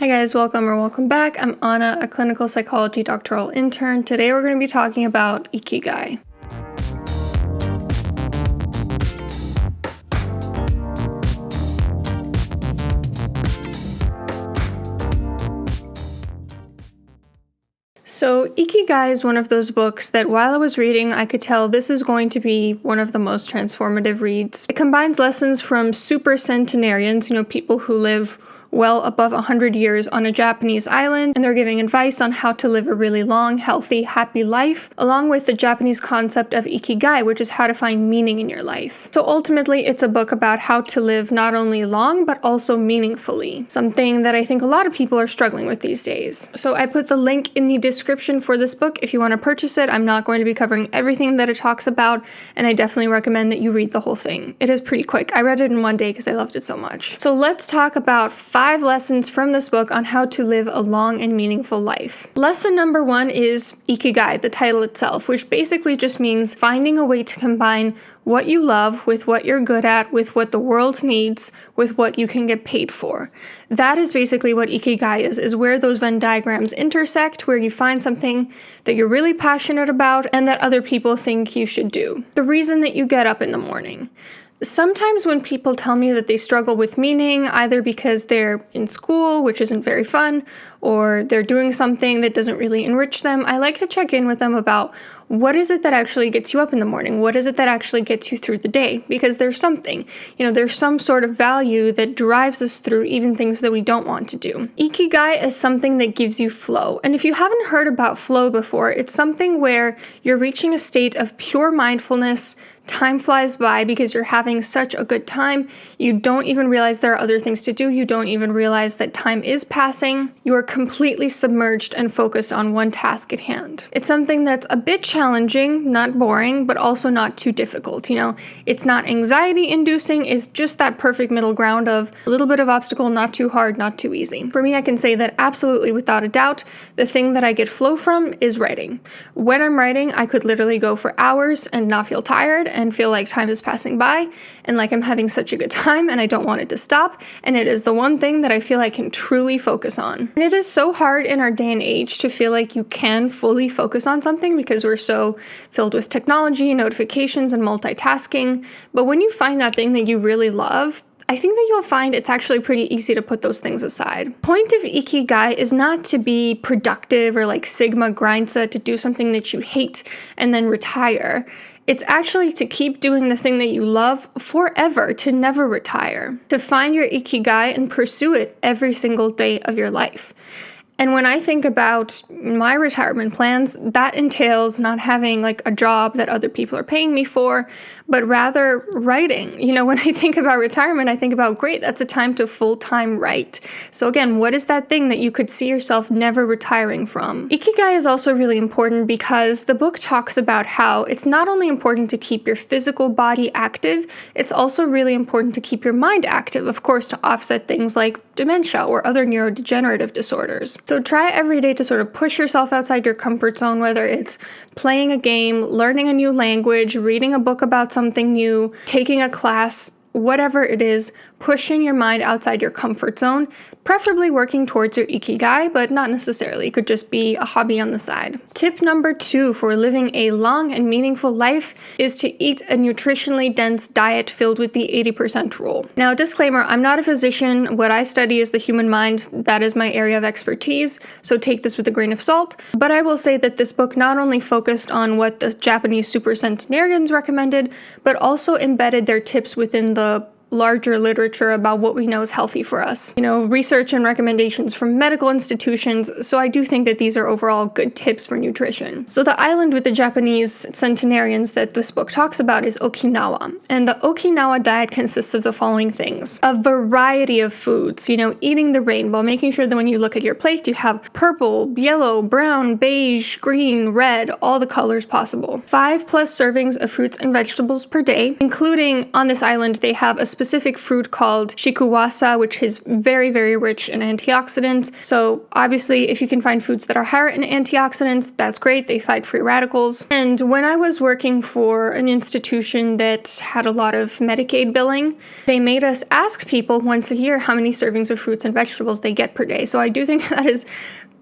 Hi guys, welcome back. I'm Anna, a clinical psychology doctoral intern. Today we're going to be talking about Ikigai. So Ikigai is one of those books that while I was reading, I could tell this is going to be one of the most transformative reads. It combines lessons from supercentenarians, people who live well above 100 years on a Japanese island, and they're giving advice on how to live a really long, healthy, happy life, along with the Japanese concept of Ikigai, which is how to find meaning in your life. So ultimately, it's a book about how to live not only long, but also meaningfully, something that I think a lot of people are struggling with these days. So I put the link in the description for this book if you want to purchase it. I'm not going to be covering everything that it talks about, and I definitely recommend that you read the whole thing. It is pretty quick. I read it in one day because I loved it so much. So let's talk about 5 lessons from this book on how to live a long and meaningful life. Lesson number 1 is Ikigai, the title itself, which basically just means finding a way to combine what you love with what you're good at, with what the world needs, with what you can get paid for. That is basically what Ikigai is where those Venn diagrams intersect, where you find something that you're really passionate about and that other people think you should do. The reason that you get up in the morning. Sometimes when people tell me that they struggle with meaning, either because they're in school, which isn't very fun, or they're doing something that doesn't really enrich them, I like to check in with them about what is it that actually gets you up in the morning? What is it that actually gets you through the day? Because there's something, there's some sort of value that drives us through even things that we don't want to do. Ikigai is something that gives you flow. And if you haven't heard about flow before, it's something where you're reaching a state of pure mindfulness. Time flies by because you're having such a good time. You don't even realize there are other things to do. You don't even realize that time is passing. You are completely submerged and focused on one task at hand. It's something that's a bit challenging, not boring, but also not too difficult. It's not anxiety inducing. It's just that perfect middle ground of a little bit of obstacle, not too hard, not too easy. For me, I can say that absolutely without a doubt, the thing that I get flow from is writing. When I'm writing, I could literally go for hours and not feel tired and feel like time is passing by and like I'm having such a good time and I don't want it to stop, and it is the one thing that I feel I can truly focus on. And it is so hard in our day and age to feel like you can fully focus on something because we're so filled with technology, notifications, and multitasking. But when you find that thing that you really love, I think that you'll find it's actually pretty easy to put those things aside. Point of Ikigai is not to be productive or like Sigma grindsa to do something that you hate and then retire. It's actually to keep doing the thing that you love forever, to never retire, to find your Ikigai and pursue it every single day of your life. And when I think about my retirement plans, that entails not having like a job that other people are paying me for, but rather writing. When I think about retirement, I think about, great, that's a time to full-time write. So again, what is that thing that you could see yourself never retiring from? Ikigai is also really important because the book talks about how it's not only important to keep your physical body active, it's also really important to keep your mind active, of course, to offset things like dementia or other neurodegenerative disorders. So try every day to sort of push yourself outside your comfort zone, whether it's playing a game, learning a new language, reading a book about something new, taking a class, whatever it is, pushing your mind outside your comfort zone, preferably working towards your Ikigai, but not necessarily. It could just be a hobby on the side. Tip number 2 for living a long and meaningful life is to eat a nutritionally dense diet filled with the 80% rule. Now, disclaimer, I'm not a physician. What I study is the human mind. That is my area of expertise, so take this with a grain of salt. But I will say that this book not only focused on what the Japanese supercentenarians recommended, but also embedded their tips within the larger literature about what we know is healthy for us. Research and recommendations from medical institutions, so I do think that these are overall good tips for nutrition. So the island with the Japanese centenarians that this book talks about is Okinawa, and the Okinawa diet consists of the following things. A variety of foods, eating the rainbow, making sure that when you look at your plate, you have purple, yellow, brown, beige, green, red, all the colors possible. 5+ servings of fruits and vegetables per day, including on this island, they have a specific specific fruit called shikuwasa, which is very, very rich in antioxidants. So obviously, if you can find foods that are higher in antioxidants, that's great. They fight free radicals. And when I was working for an institution that had a lot of Medicaid billing, they made us ask people once a year how many servings of fruits and vegetables they get per day. So I do think that is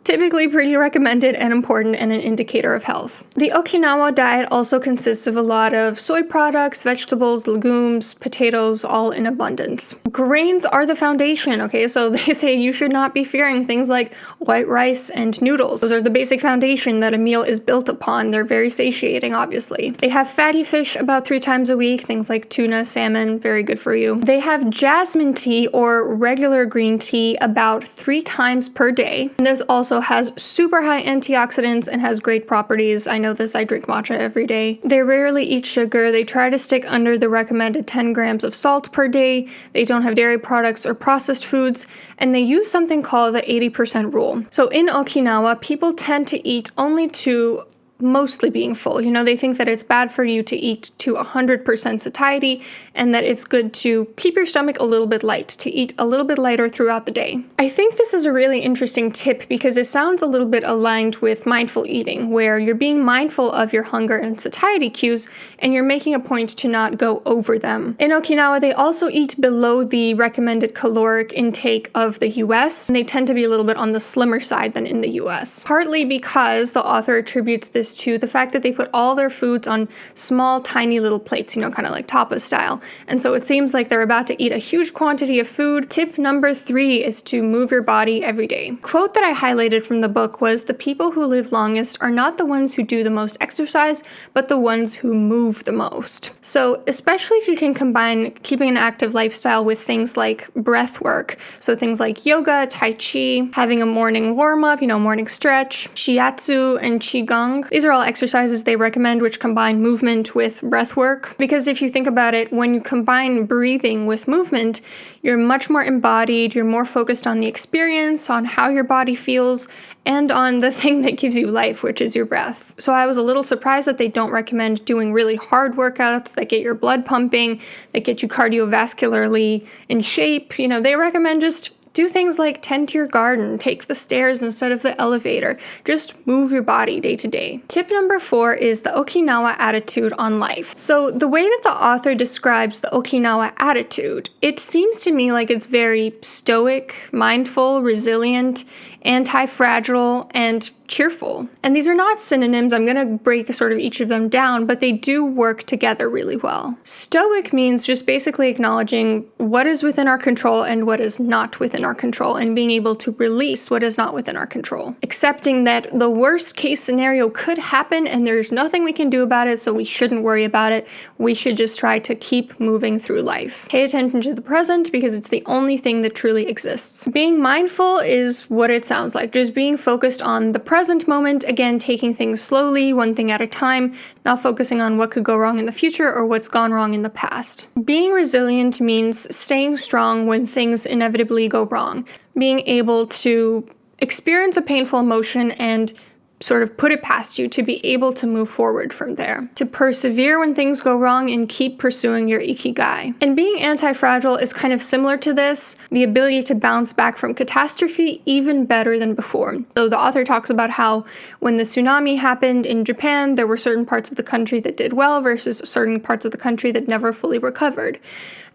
typically pretty recommended and important and an indicator of health. The Okinawa diet also consists of a lot of soy products, vegetables, legumes, potatoes, all in abundance. Grains are the foundation, okay? So they say you should not be fearing things like white rice and noodles. Those are the basic foundation that a meal is built upon. They're very satiating, obviously. They have fatty fish about 3 times a week, things like tuna, salmon, very good for you. They have jasmine tea or regular green tea about 3 times per day. And this also has super high antioxidants and has great properties. I know this, I drink matcha every day. They rarely eat sugar. They try to stick under the recommended 10 grams of salt per day. They don't have dairy products or processed foods, and they use something called the 80% rule. So in Okinawa, people tend to eat only to mostly being full. They think that it's bad for you to eat to 100% satiety and that it's good to keep your stomach a little bit light, to eat a little bit lighter throughout the day. I think this is a really interesting tip because it sounds a little bit aligned with mindful eating, where you're being mindful of your hunger and satiety cues and you're making a point to not go over them. In Okinawa, they also eat below the recommended caloric intake of the US, and they tend to be a little bit on the slimmer side than in the US. Partly because the author attributes this to the fact that they put all their foods on small, tiny little plates, kind of like tapas style. And so it seems like they're about to eat a huge quantity of food. Tip number 3 is to move your body every day. Quote that I highlighted from the book was, "The people who live longest are not the ones who do the most exercise, but the ones who move the most." So especially if you can combine keeping an active lifestyle with things like breath work, so things like yoga, tai chi, having a morning warm-up, morning stretch, shiatsu, and qigong. These are all exercises they recommend which combine movement with breath work. Because if you think about it, when you combine breathing with movement, you're much more embodied, you're more focused on the experience, on how your body feels, and on the thing that gives you life, which is your breath. So I was a little surprised that they don't recommend doing really hard workouts that get your blood pumping, that get you cardiovascularly in shape. They recommend just do things like tend to your garden, take the stairs instead of the elevator. Just move your body day to day. Tip number 4 is the Okinawa attitude on life. So the way that the author describes the Okinawa attitude, it seems to me like it's very stoic, mindful, resilient, anti-fragile, and cheerful. And these are not synonyms. I'm going to break sort of each of them down, but they do work together really well. Stoic means just basically acknowledging what is within our control and what is not within our control, and being able to release what is not within our control. Accepting that the worst case scenario could happen and there's nothing we can do about it, so we shouldn't worry about it. We should just try to keep moving through life. Pay attention to the present because it's the only thing that truly exists. Being mindful is what it sounds like, just being focused on the present moment, again, taking things slowly, one thing at a time, not focusing on what could go wrong in the future or what's gone wrong in the past. Being resilient means staying strong when things inevitably go wrong, being able to experience a painful emotion and sort of put it past you to be able to move forward from there, to persevere when things go wrong and keep pursuing your Ikigai. And being anti-fragile is kind of similar to this, the ability to bounce back from catastrophe even better than before. So the author talks about how when the tsunami happened in Japan, there were certain parts of the country that did well versus certain parts of the country that never fully recovered.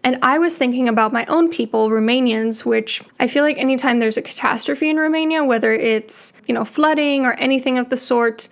And I was thinking about my own people, Romanians, which I feel like anytime there's a catastrophe in Romania, whether it's, flooding or anything of the sort,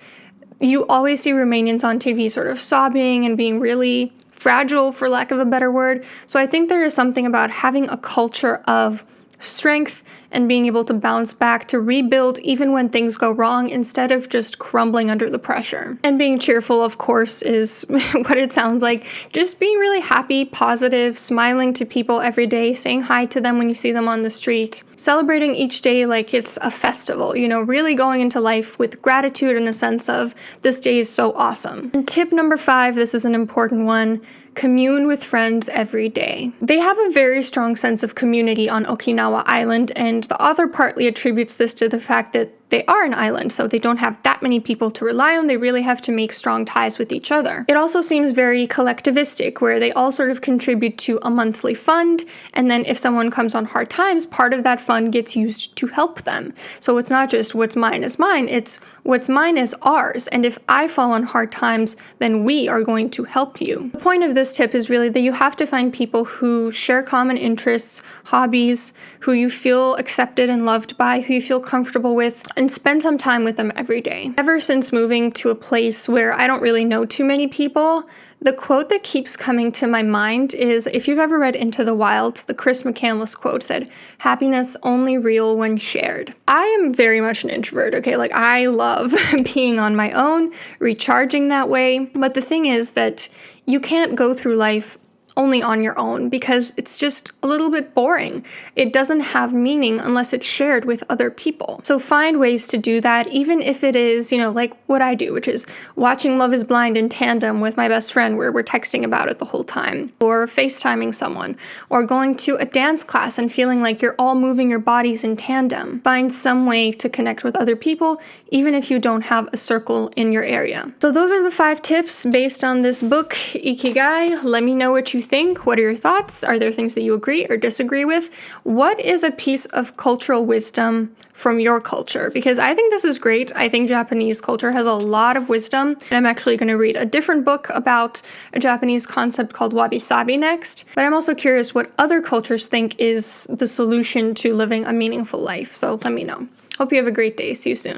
you always see Romanians on TV sort of sobbing and being really fragile, for lack of a better word. So I think there is something about having a culture of strength and being able to bounce back, to rebuild even when things go wrong instead of just crumbling under the pressure. And being cheerful, of course, is what it sounds like. Just being really happy, positive, smiling to people every day, saying hi to them when you see them on the street, celebrating each day like it's a festival, really going into life with gratitude and a sense of this day is so awesome. And tip number 5, this is an important one. Commune with friends every day. They have a very strong sense of community on Okinawa Island, and the author partly attributes this to the fact that they are an island, so they don't have that many people to rely on. They really have to make strong ties with each other. It also seems very collectivistic, where they all sort of contribute to a monthly fund, and then if someone comes on hard times, part of that fund gets used to help them. So it's not just what's mine is mine, it's what's mine is ours, and if I fall on hard times, then we are going to help you. The point of this tip is really that you have to find people who share common interests, hobbies, who you feel accepted and loved by, who you feel comfortable with, and spend some time with them every day. Ever since moving to a place where I don't really know too many people, the quote that keeps coming to my mind is, if you've ever read Into the Wild, the Chris McCandless quote that happiness only real when shared. I am very much an introvert, okay? Like, I love being on my own, recharging that way. But the thing is that you can't go through life only on your own, because it's just a little bit boring. It doesn't have meaning unless it's shared with other people. So find ways to do that, even if it is, like what I do, which is watching Love is Blind in tandem with my best friend where we're texting about it the whole time, or FaceTiming someone, or going to a dance class and feeling like you're all moving your bodies in tandem. Find some way to connect with other people, even if you don't have a circle in your area. So those are the 5 tips based on this book, Ikigai. Let me know what you think. What are your thoughts? Are there things that you agree or disagree with? What is a piece of cultural wisdom from your culture? Because I think this is great. I think Japanese culture has a lot of wisdom. And I'm actually going to read a different book about a Japanese concept called wabi-sabi next. But I'm also curious what other cultures think is the solution to living a meaningful life. So let me know. Hope you have a great day. See you soon.